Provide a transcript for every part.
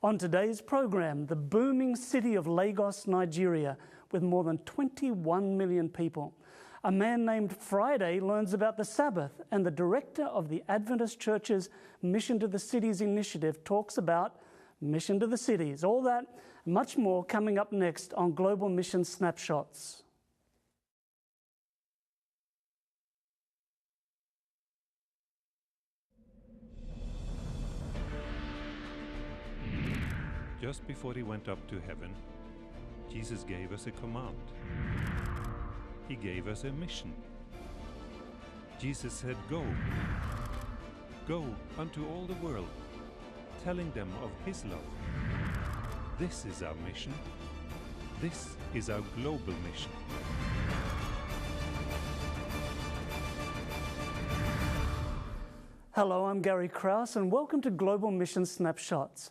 On today's program, the booming city of Lagos, Nigeria, with more than 21 million people. A man named Friday learns about the Sabbath, and the director of the Adventist Church's Mission to the Cities initiative talks about Mission to the Cities. All that and much more coming up next on Global Mission Snapshots. Just before he went up to heaven, Jesus gave us a command. He gave us a mission. Jesus said, "Go. Go unto all the world, telling them of His love." This is our mission. This is our global mission. Hello, I'm Gary Krause, and welcome to Global Mission Snapshots.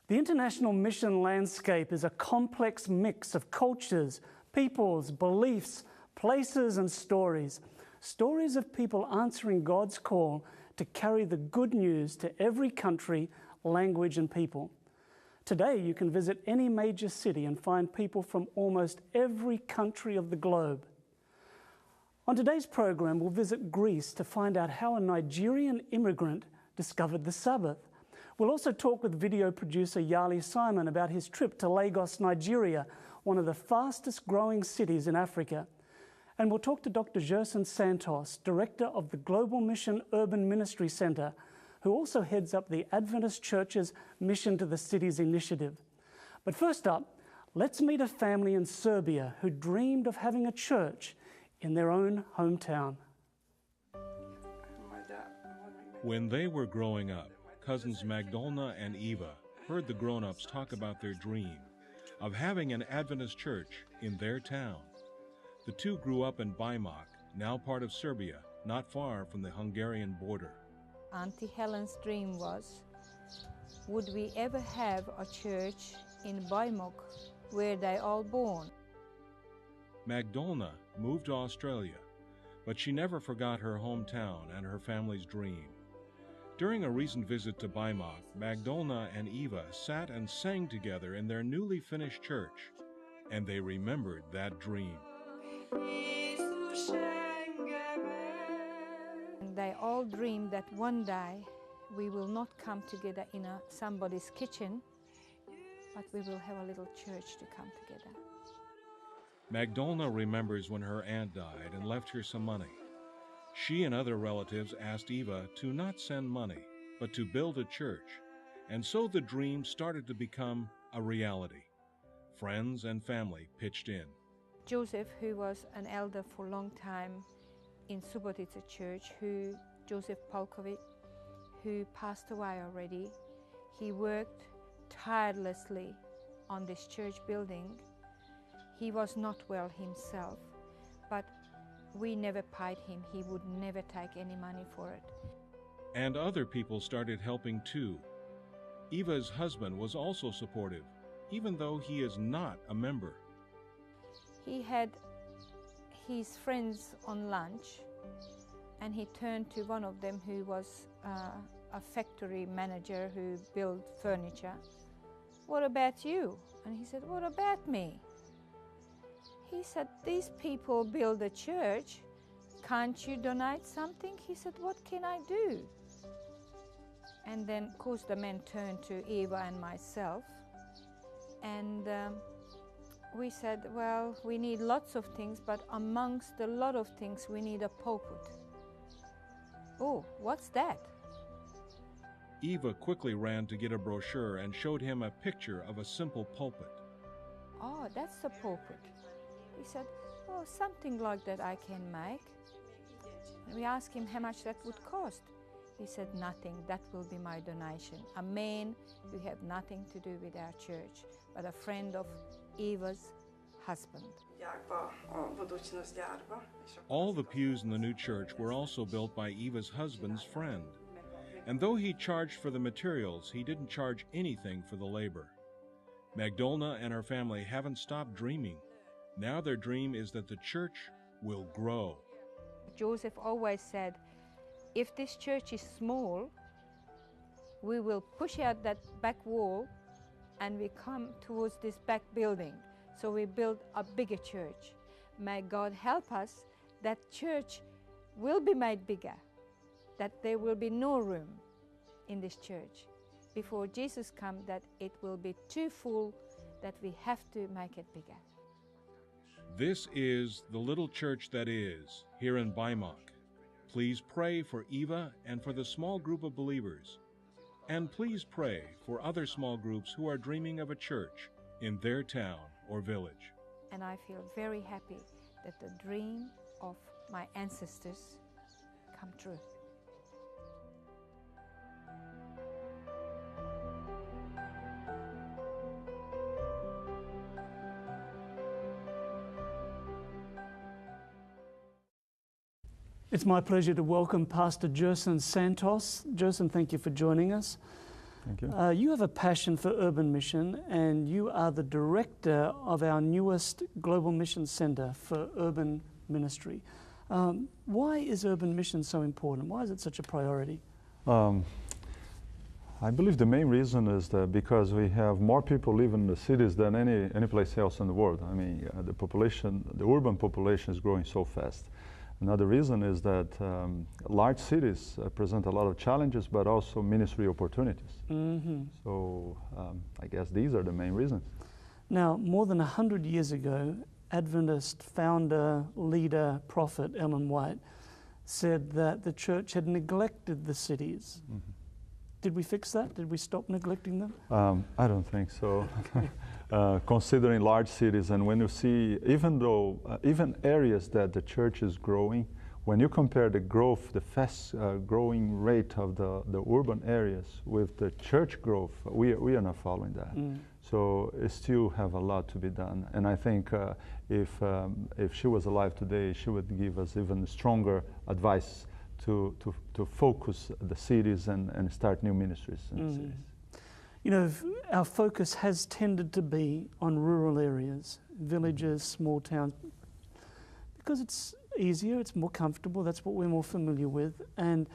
The international mission landscape is a complex mix of cultures, peoples, beliefs, places and stories. Stories of people answering God's call to carry the good news to every country, language and people. Today you can visit any major city and find people from almost every country of the globe. On today's program, we'll visit Greece to find out how a Nigerian immigrant discovered the Sabbath. We'll also talk with video producer Earley Simon about his trip to Lagos, Nigeria, one of the fastest growing cities in Africa. And we'll talk to Dr. Gerson Santos, director of the Global Mission Urban Ministry Center, who also heads up the Adventist Church's Mission to the Cities initiative. But first up, let's meet a family in Serbia who dreamed of having a church in their own hometown. When they were growing up, cousins Magdalena and Eva heard the grown-ups talk about their dream of having an Adventist church in their town. The two grew up in Bajmak, now part of Serbia, not far from the Hungarian border. Auntie Helen's dream was, would we ever have a church in Bajmak where they all born? Magdalena moved to Australia, but she never forgot her hometown and her family's dream. During a recent visit to Bajmak, Magdalena and Eva sat and sang together in their newly finished church, and they remembered that dream. And they all dreamed that one day we will not come together in somebody's kitchen, but we will have a little church to come together. Magdalena remembers when her aunt died and left her some money. She and other relatives asked Eva to not send money, but to build a church, and so the dream started to become a reality. Friends and family pitched in. Joseph, who was an elder for a long time in Subotica Church, Joseph Polkovic, who passed away already, he worked tirelessly on this church building. He was not well himself, but we never paid him. He would never take any money for it. And other people started helping too. Eva's husband was also supportive, even though he is not a member. He had his friends on lunch, and he turned to one of them who was a factory manager who built furniture. "What about you?" And he said, "What about me?" He said, "These people build a church. Can't you donate something?" He said, "What can I do?" And then, of course, the men turned to Eva and myself. And we said, well, we need lots of things, but amongst a lot of things, we need a pulpit. "Oh, what's that?" Eva quickly ran to get a brochure and showed him a picture of a simple pulpit. "Oh, that's the pulpit." He said, "Oh, something like that I can make." And we asked him how much that would cost. He said, "Nothing, that will be my donation." A man who had nothing to do with our church, but a friend of Eva's husband. All the pews in the new church were also built by Eva's husband's friend. And though he charged for the materials, he didn't charge anything for the labor. Magdalena and her family haven't stopped dreaming. Now their dream is that the church will grow. Joseph always said, if this church is small, we will push out that back wall and we come towards this back building. So we build a bigger church. May God help us that church will be made bigger, that there will be no room in this church before Jesus comes, that it will be too full, that we have to make it bigger. This is the little church that is, here in Baimak. Please pray for Eva and for the small group of believers. And please pray for other small groups who are dreaming of a church in their town or village. And I feel very happy that the dream of my ancestors come true. It's my pleasure to welcome Pastor Gerson Santos. Gerson, thank you for joining us. Thank you. You have a passion for urban mission, and you are the director of our newest Global Mission Center for Urban Ministry. Why is urban mission so important? Why is it such a priority? I believe the main reason is that because we have more people living in the cities than any place else in the world. I mean, the urban population is growing so fast. Another reason is that large cities present a lot of challenges, but also ministry opportunities. Mm-hmm. So I guess these are the main reasons. Now, more than 100 years ago, Adventist founder, leader, prophet Ellen White said that the church had neglected the cities. Mm-hmm. Did we fix that? Did we stop neglecting them? I don't think so. Considering large cities, and when you see, even areas that the church is growing, when you compare the growth, the fast growing rate of the urban areas with the church growth, we are not following that. Mm. So it still have a lot to be done. And I think if she was alive today, she would give us even stronger advice to focus the cities and start new ministries in the cities. You know, our focus has tended to be on rural areas, villages, small towns, because it's easier, it's more comfortable, that's what we're more familiar with. And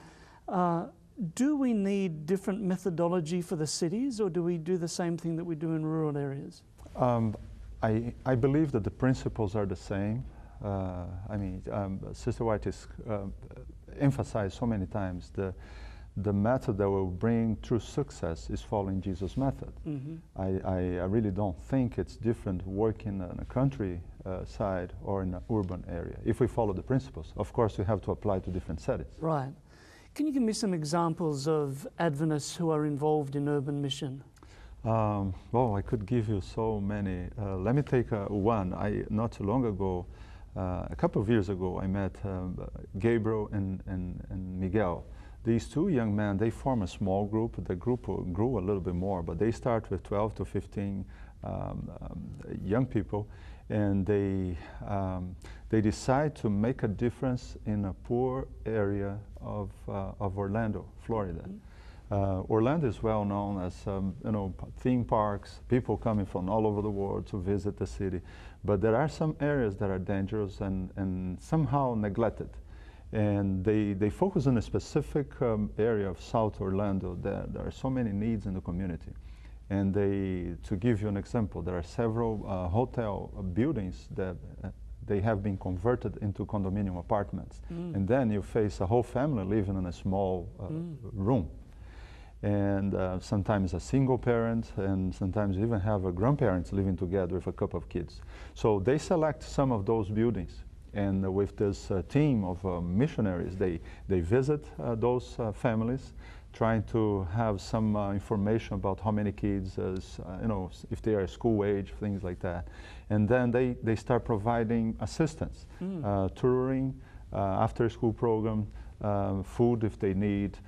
do we need different methodology for the cities, or do we do the same thing that we do in rural areas? I believe that the principles are the same. Sister White has emphasized so many times the method that will bring true success is following Jesus' method. Mm-hmm. I really don't think it's different working in a country side or in an urban area. If we follow the principles, of course we have to apply to different settings. Right. Can you give me some examples of Adventists who are involved in urban mission? Well, I could give you so many. Let me take one. Not too long ago, a couple of years ago, I met Gabriel and Miguel. These two young men, they form a small group. The group grew a little bit more, but they start with 12 to 15 young people, and they decide to make a difference in a poor area of Orlando, Florida. Mm-hmm. Orlando is well known as theme parks, people coming from all over the world to visit the city, but there are some areas that are dangerous and somehow neglected. And they focus on a specific area of South Orlando. There are so many needs in the community. And to give you an example, there are several hotel buildings that they have been converted into condominium apartments. Mm. And then you face a whole family living in a small room. And sometimes a single parent, and sometimes you even have grandparents living together with a couple of kids. So they select some of those buildings. And with this team of missionaries, they visit those families, trying to have some information about how many kids, if they are school age, things like that. And then they start providing assistance, touring, after school program, food if they need,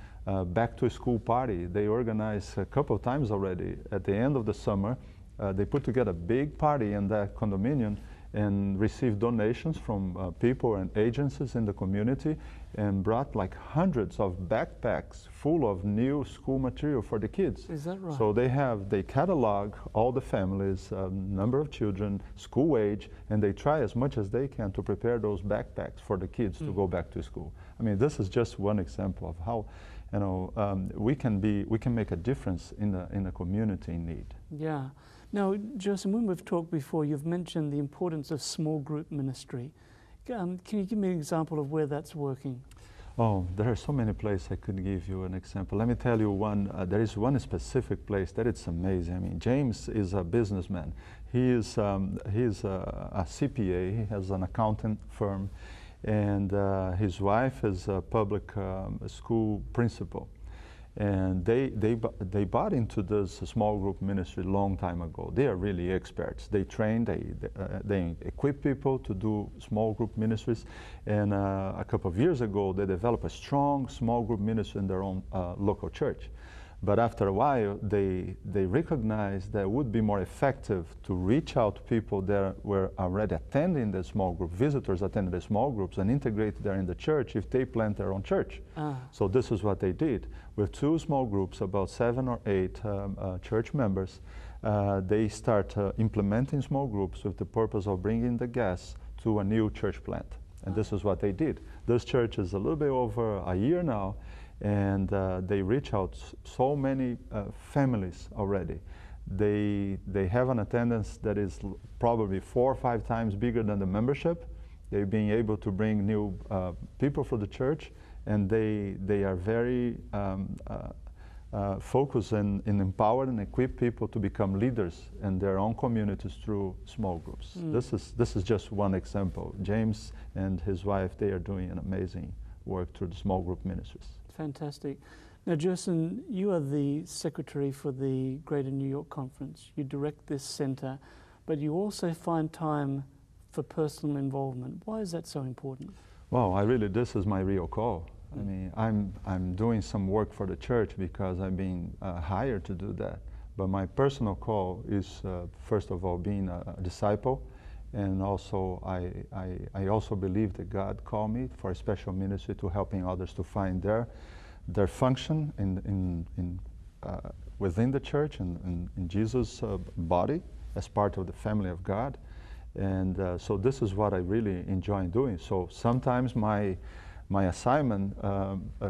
back to school party. They organize a couple of times already. At the end of the summer, they put together a big party in that condominium and received donations from people and agencies in the community, and brought like hundreds of backpacks full of new school material for the kids. Is that right? So they catalog all the families, number of children, school age, and they try as much as they can to prepare those backpacks for the kids to go back to school. I mean, this is just one example of how you know, we can make a difference in the community in need. Yeah. Now, Joseph, when we've talked before, you've mentioned the importance of small group ministry. Can you give me an example of where that's working? Oh, there are so many places I could give you an example. Let me tell you one. There is one specific place that it's amazing. I mean, James is a businessman. He is a CPA. He has an accounting firm, and his wife is a public school principal. And they bought into this small group ministry a long time ago. They are really experts. They train, they equip people to do small group ministries. And a couple of years ago, they developed a strong small group ministry in their own local church. But after a while, they recognized that it would be more effective to reach out to people that were already attending the small group, visitors attending the small groups, and integrate there in the church if they plant their own church. So this is what they did. With 2 small groups, about 7 or 8 church members, they start implementing small groups with the purpose of bringing the guests to a new church plant. And this is what they did. This church is a little bit over a year now, and they reach out so many families already. They have an attendance that is probably 4 or 5 times bigger than the membership. They're being able to bring new people for the church, and they are very focused in empower and equip people to become leaders in their own communities through small groups. This is just one example. James and his wife, they are doing an amazing work through the small group ministries. Fantastic. Now, Jason, you are the secretary for the Greater New York Conference. You direct this center, but you also find time for personal involvement. Why is that so important? Well, this is my real call. I mean, I'm doing some work for the church because I've been hired to do that. But my personal call is, first of all, being a disciple. And also, I also believe that God called me for a special ministry to helping others to find their function within the church and in Jesus' body as part of the family of God. And so this is what I really enjoy doing. So sometimes my assignment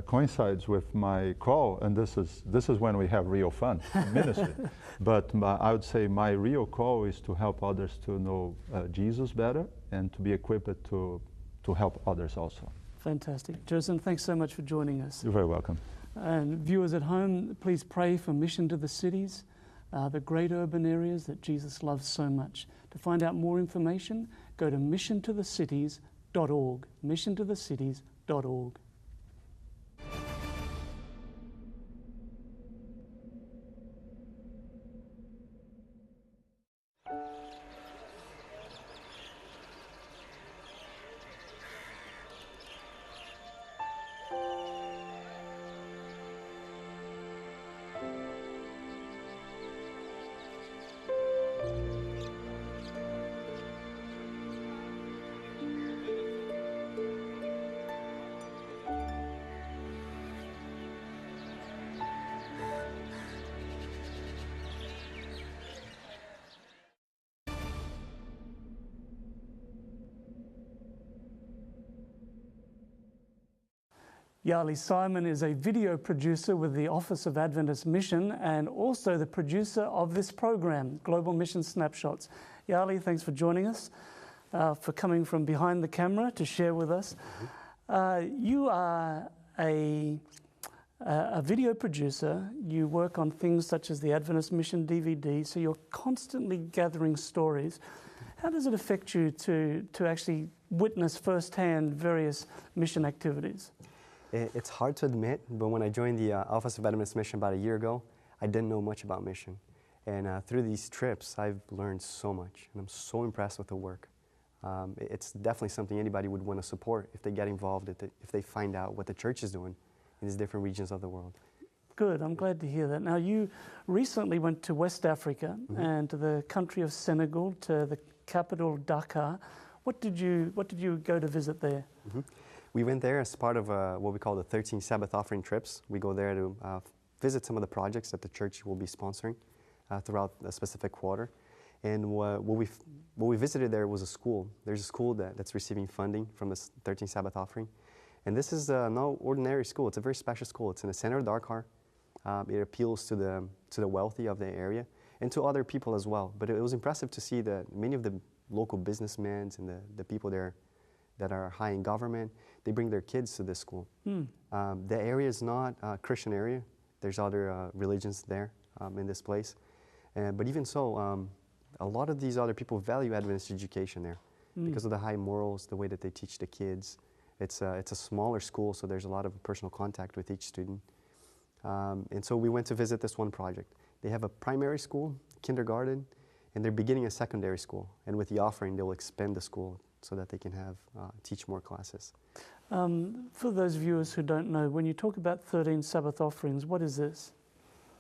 coincides with my call, and this is when we have real fun in ministry. But I would say my real call is to help others to know Jesus better and to be equipped to help others also. Fantastic. Jason, thanks so much for joining us. You're very welcome. And viewers at home, please pray for mission to the cities, the great urban areas that Jesus loves so much. To find out more information, go to missiontothecities.org, missiontothecities.org. Earley Simon is a video producer with the Office of Adventist Mission and also the producer of this program, Global Mission Snapshots. Earley, thanks for joining us, for coming from behind the camera to share with us. You are a video producer. You work on things such as the Adventist Mission DVD, so you're constantly gathering stories. How does it affect you to actually witness firsthand various mission activities? It's hard to admit, but when I joined the Office of Adventist Mission about a year ago, I didn't know much about mission. And through these trips, I've learned so much, and I'm so impressed with the work. It's definitely something anybody would want to support if they get involved, if they find out what the church is doing in these different regions of the world. Good, I'm glad to hear that. Now, you recently went to West Africa and to the country of Senegal, to the capital Dakar. What did you go to visit there? We went there as part of what we call the 13 Sabbath offering trips. We go there to visit some of the projects that the church will be sponsoring throughout a specific quarter. And what we visited there was a school. There's a school that's receiving funding from the 13 Sabbath offering. And this is no ordinary school. It's a very special school. It's in the center of Dakar. It appeals to the wealthy of the area and to other people as well. But it was impressive to see that many of the local businessmen and the people there that are high in government, they bring their kids to this school. The area is not a Christian area. There's other religions there in this place. But even so, a lot of these other people value Adventist education there because of the high morals, the way that they teach the kids. It's a smaller school, so there's a lot of personal contact with each student. And so we went to visit this one project. They have a primary school, kindergarten, and they're beginning a secondary school. And with the offering, they'll expand the school so that they can have teach more classes. For those viewers who don't know, when you talk about 13 Sabbath offerings, what is this?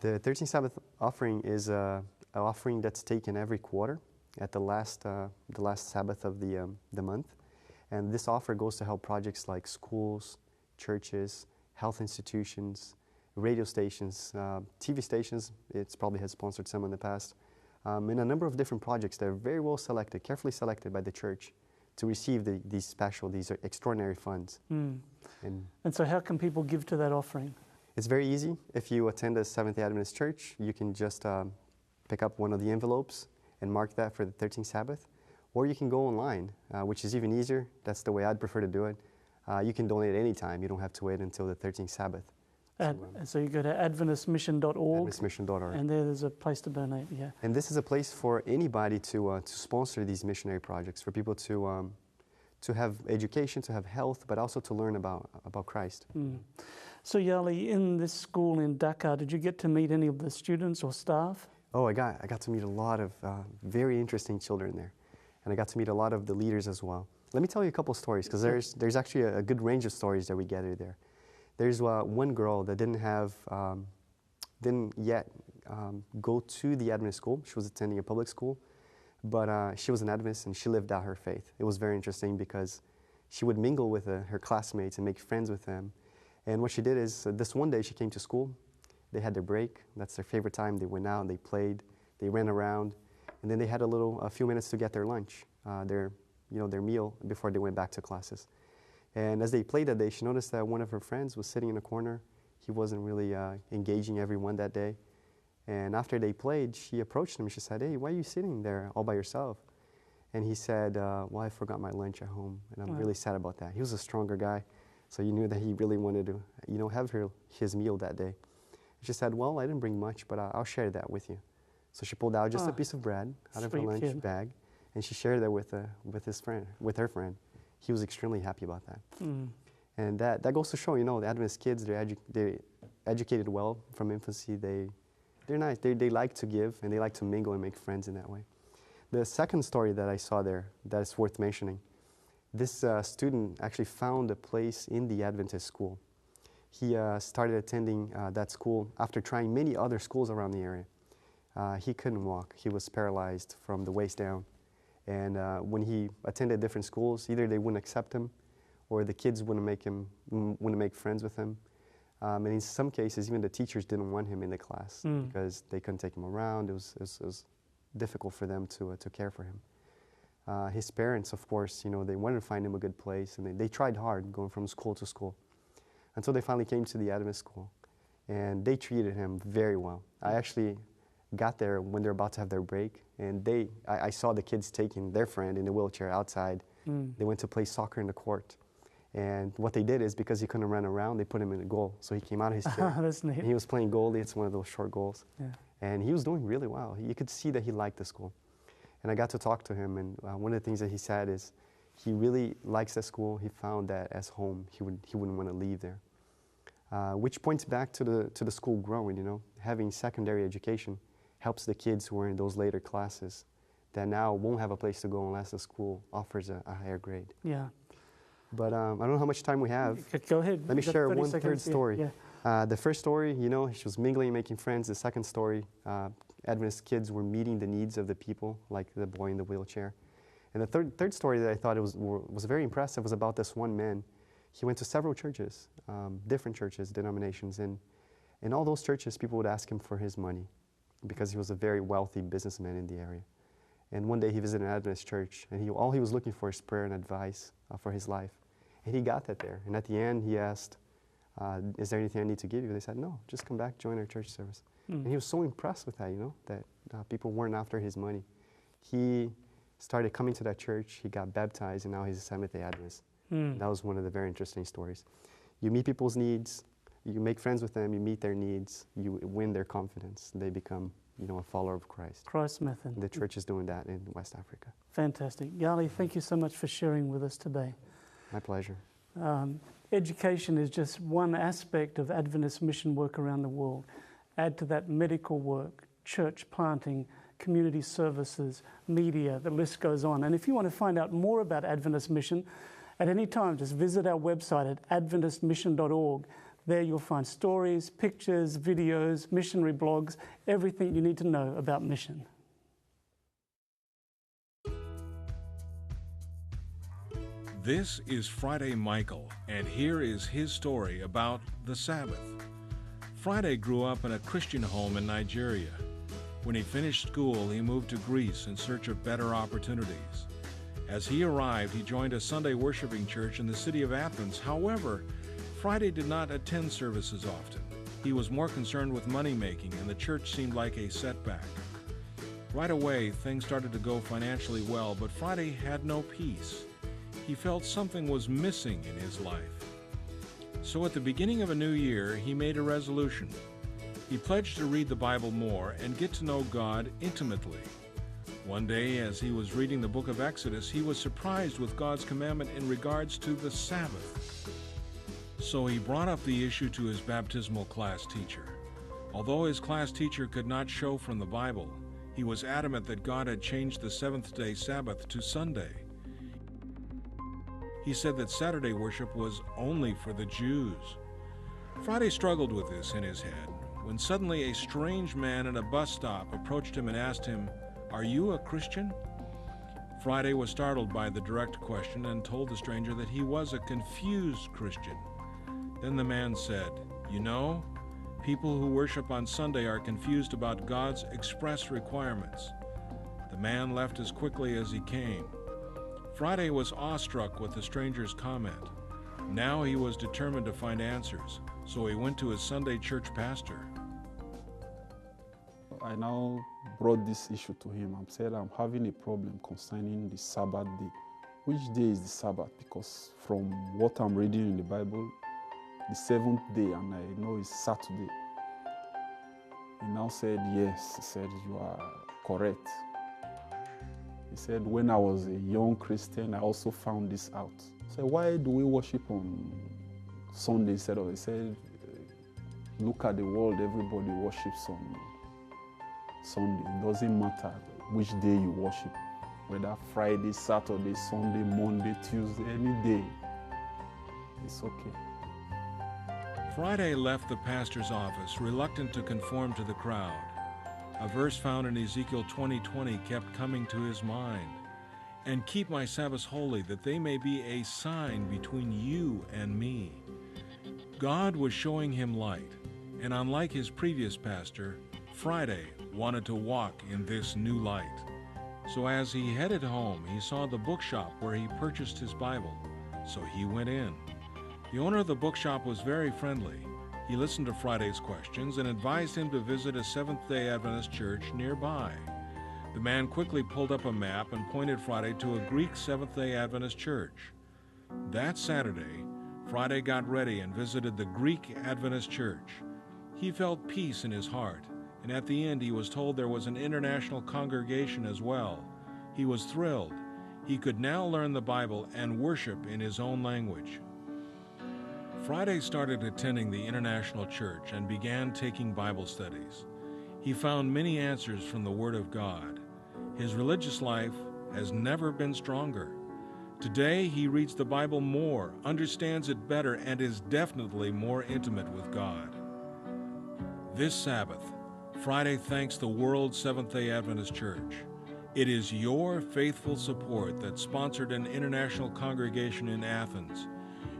The 13th Sabbath offering is an offering that's taken every quarter at the last Sabbath of the month. And this offer goes to help projects like schools, churches, health institutions, radio stations, TV stations. It's probably has sponsored some in the past. And a number of different projects that are very well selected, carefully selected by the church to receive these extraordinary funds. And so how can people give to that offering? It's very easy. If you attend a Seventh-day Adventist church, you can just pick up one of the envelopes and mark that for the 13th Sabbath. Or you can go online, which is even easier. That's the way I'd prefer to do it. You can donate anytime. You don't have to wait until the 13th Sabbath. So you go to adventistmission.org. Adventistmission.org. And there's a place to donate, yeah. And this is a place for anybody to sponsor these missionary projects, for people to have education, to have health, but also to learn about Christ. So Earley, in this school in Dakar, did you get to meet any of the students or staff? Oh, I got to meet a lot of very interesting children there. And I got to meet a lot of the leaders as well. Let me tell you a couple stories, because there's actually a good range of stories that we gathered there. There's one girl that didn't yet go to the Adventist school. She was attending a public school, but she was an Adventist and she lived out her faith. It was very interesting because she would mingle with her classmates and make friends with them. And what she did is, this one day she came to school. They had their break. That's their favorite time. They went out, they played, they ran around, and then they had a few minutes to get their lunch, their meal before they went back to classes. And as they played that day, she noticed that one of her friends was sitting in a corner. He wasn't really engaging everyone that day. And after they played, she approached him. She said, "Hey, why are you sitting there all by yourself?" And he said, "Well, I forgot my lunch at home, and I'm really sad about that." He was a stronger guy, so you knew that he really wanted to, have his meal that day. And she said, "Well, I didn't bring much, but I'll share that with you." So she pulled out just a piece of bread out of her lunch bag, and she shared that with her friend. He was extremely happy about that. And that goes to show, the Adventist kids, they're educated well from infancy. They're nice. They like to give, and they like to mingle and make friends in that way. The second story that I saw there that is worth mentioning, this student actually found a place in the Adventist school. He started attending that school after trying many other schools around the area. He couldn't walk. He was paralyzed from the waist down. And when he attended different schools, either they wouldn't accept him, or the kids wouldn't make friends with him. And in some cases, even the teachers didn't want him in the class because they couldn't take him around. It was difficult for them to care for him. His parents, of course, they wanted to find him a good place, and they tried hard going from school to school until they finally came to the Adventist school, and they treated him very well. I actually got there when they're about to have their break, and I saw the kids taking their friend in a wheelchair outside. They went to play soccer in the court. And what they did is, because he couldn't run around, they put him in a goal. So he came out of his chair. That's neat. And he was playing goalie. It's one of those short goals. Yeah. And he was doing really well. You could see that he liked the school. And I got to talk to him, and one of the things that he said is he really likes the school. He found that as home. He wouldn't want to leave there. Which points back to the school growing, Having secondary education helps the kids who are in those later classes that now won't have a place to go unless the school offers a higher grade. Yeah. But I don't know how much time we have. Go ahead. Let me share one third seconds. story. Yeah. The first story, she was mingling and making friends. The second story, Adventist kids were meeting the needs of the people, like the boy in the wheelchair. And the third story that I thought was very impressive was about this one man. He went to several churches, different churches, denominations, and in all those churches, people would ask him for his money because he was a very wealthy businessman in the area. And one day he visited an Adventist church, and all he was looking for is prayer and advice for his life. And he got that there. And at the end, he asked, is there anything I need to give you? They said, no, just come back, join our church service. And he was so impressed with that, you know, that people weren't after his money. He started coming to that church, he got baptized, and now he's a Seventh-day Adventist. That was one of the very interesting stories. You meet people's needs, you make friends with them, you meet their needs, you win their confidence. They become, you know, a follower of Christ. Christ's method. The church is doing that in West Africa. Fantastic. Yali, thank you so much for sharing with us today. My pleasure. Education is just one aspect of Adventist mission work around the world. Add to that medical work, church planting, community services, media, the list goes on. And if you want to find out more about Adventist mission, at any time, just visit our website at adventistmission.org. There you'll find stories, pictures, videos, missionary blogs, everything you need to know about mission. This is Friday Michael, and here is his story about the Sabbath. Friday grew up in a Christian home in Nigeria. When he finished school, he moved to Greece in search of better opportunities. As he arrived, he joined a Sunday worshiping church in the city of Athens. However, Friday did not attend services often. He was more concerned with money making, and the church seemed like a setback. Right away, things started to go financially well, but Friday had no peace. He felt something was missing in his life. So at the beginning of a new year, he made a resolution. He pledged to read the Bible more and get to know God intimately. One day, as he was reading the book of Exodus, he was surprised with God's commandment in regards to the Sabbath. So he brought up the issue to his baptismal class teacher. Although his class teacher could not show from the Bible, he was adamant that God had changed the seventh-day Sabbath to Sunday. He said that Saturday worship was only for the Jews. Friday struggled with this in his head when suddenly a strange man at a bus stop approached him and asked him, "Are you a Christian?" Friday was startled by the direct question and told the stranger that he was a confused Christian. Then the man said, "You know, people who worship on Sunday are confused about God's express requirements." The man left as quickly as he came. Friday was awestruck with the stranger's comment. Now he was determined to find answers, so he went to his Sunday church pastor. I now brought this issue to him and said, I'm having a problem concerning the Sabbath day. Which day is the Sabbath? Because from what I'm reading in the Bible, the seventh day, and I know it's Saturday. He now said, yes. He said, you are correct. He said, when I was a young Christian, I also found this out. I said, why do we worship on Sunday instead of, he said, look at the world, everybody worships on Sunday. It doesn't matter which day you worship, whether Friday, Saturday, Sunday, Monday, Tuesday, any day, it's okay. Friday left the pastor's office, reluctant to conform to the crowd. A verse found in Ezekiel 20:20 kept coming to his mind. And keep my Sabbaths holy, that they may be a sign between you and me. God was showing him light, and unlike his previous pastor, Friday wanted to walk in this new light. So as he headed home, he saw the bookshop where he purchased his Bible. So he went in. The owner of the bookshop was very friendly. He listened to Friday's questions and advised him to visit a Seventh-day Adventist church nearby. The man quickly pulled up a map and pointed Friday to a Greek Seventh-day Adventist church. That Saturday, Friday got ready and visited the Greek Adventist church. He felt peace in his heart, and at the end he was told there was an international congregation as well. He was thrilled. He could now learn the Bible and worship in his own language. Friday started attending the International Church and began taking Bible studies. He found many answers from the Word of God. His religious life has never been stronger. Today, he reads the Bible more, understands it better, and is definitely more intimate with God. This Sabbath, Friday thanks the World Seventh-day Adventist Church. It is your faithful support that sponsored an international congregation in Athens.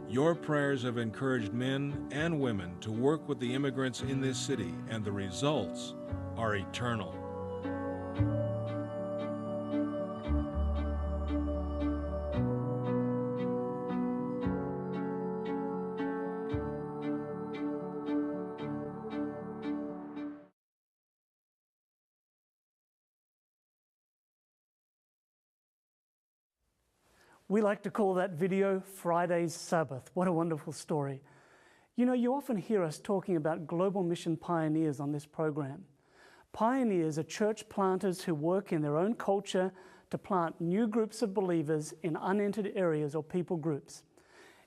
Your prayers have encouraged men and women to work with the immigrants in this city, and the results are eternal. We like to call that video Friday's Sabbath. What a wonderful story. You know, you often hear us talking about global mission pioneers on this program. Pioneers are church planters who work in their own culture to plant new groups of believers in unentered areas or people groups.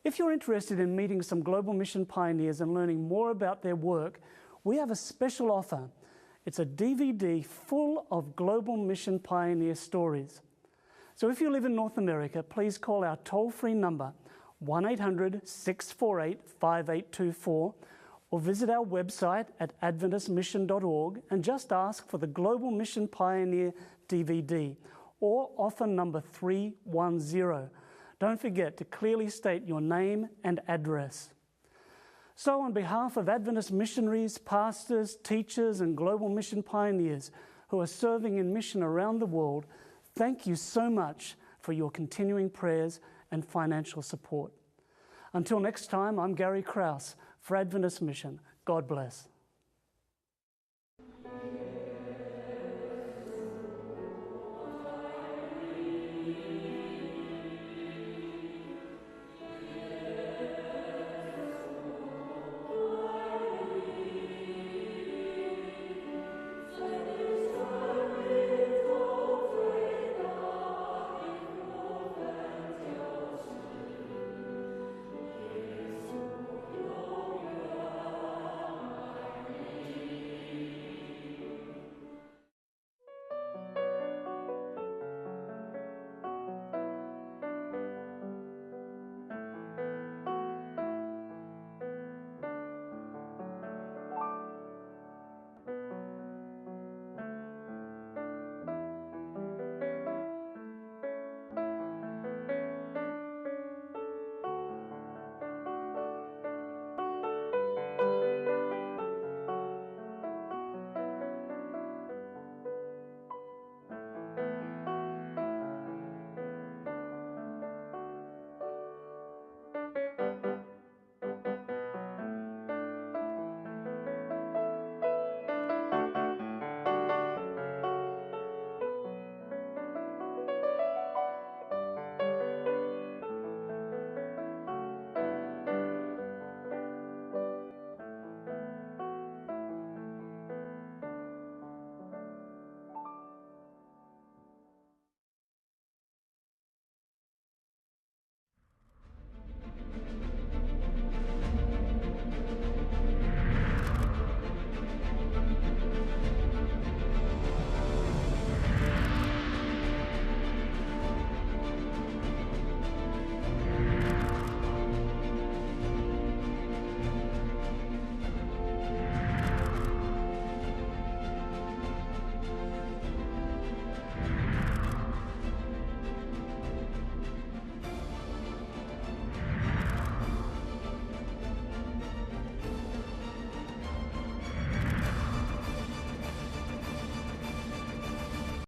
If you're interested in meeting some global mission pioneers and learning more about their work, we have a special offer. It's a DVD full of global mission pioneer stories. So if you live in North America, please call our toll-free number 1-800-648-5824 or visit our website at adventistmission.org and just ask for the Global Mission Pioneer DVD or offer number 310. Don't forget to clearly state your name and address. So on behalf of Adventist missionaries, pastors, teachers, and global mission pioneers who are serving in mission around the world, thank you so much for your continuing prayers and financial support. Until next time, I'm Gary Krause for Adventist Mission. God bless.